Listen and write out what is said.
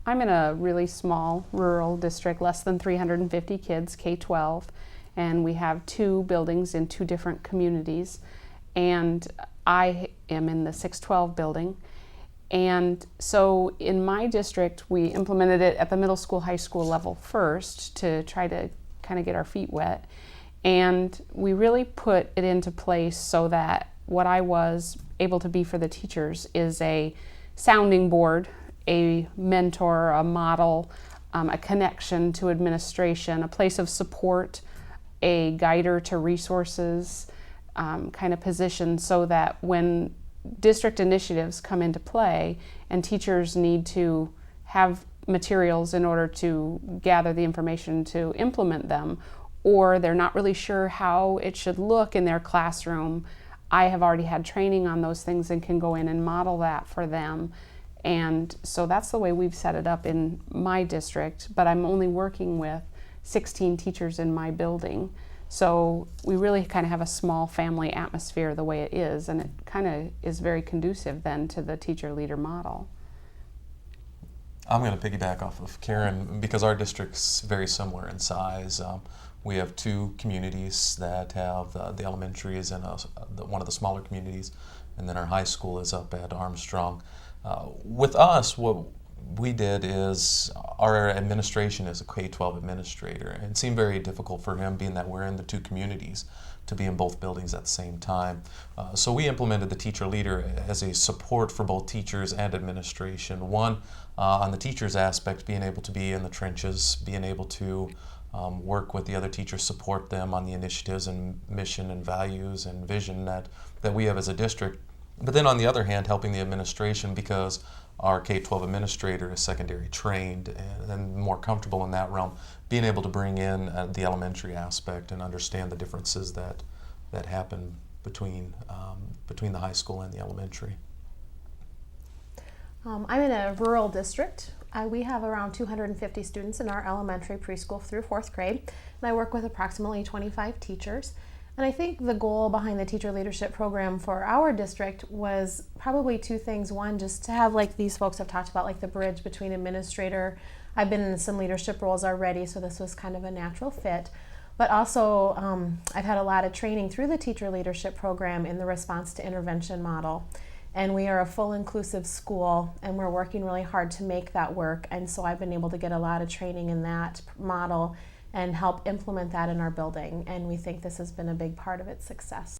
I'm in a really small rural district, less than 350 kids, K-12, and we have 2 buildings in 2 different communities. And I am in the 612 building. And so in my district, we implemented it at the middle school, high school level first to try to kind of get our feet wet. And we really put it into place so that what I was able to be for the teachers is a sounding board, a mentor, a model, a connection to administration, a place of support, a guider to resources kind of position, so that when district initiatives come into play and teachers need to have materials in order to gather the information to implement them, or they're not really sure how it should look in their classroom, I have already had training on those things and can go in and model that for them. And so that's the way we've set it up in my district, but I'm only working with 16 teachers in my building. So we really kind of have a small family atmosphere the way it is, and it kind of is very conducive then to the teacher leader model. I'm going to piggyback off of Karen because our district's very similar in size. We have 2 communities that have the elementary is in one of the smaller communities, and then our high school is up at Armstrong. With us, what we did is our administration is a K-12 administrator, and it seemed very difficult for him, being that we're in the 2 communities, to be in both buildings at the same time. So we implemented the teacher leader as a support for both teachers and administration. One, on the teachers aspect, being able to be in the trenches, being able to work with the other teachers, support them on the initiatives and mission and values and vision that we have as a district. But then on the other hand, helping the administration, because our K-12 administrator is secondary trained and more comfortable in that realm, being able to bring in the elementary aspect and understand the differences that happen between the high school and the elementary. I'm in a rural district. We have around 250 students in our elementary, preschool through 4th grade, and I work with approximately 25 teachers. And I think the goal behind the teacher leadership program for our district was probably 2 things. One, just to have, like these folks have talked about, like the bridge between administrator. I've been in some leadership roles already, so this was kind of a natural fit. But also, I've had a lot of training through the teacher leadership program in the response to intervention model. And we are a full inclusive school, and we're working really hard to make that work. And so I've been able to get a lot of training in that model and help implement that in our building. And we think this has been a big part of its success.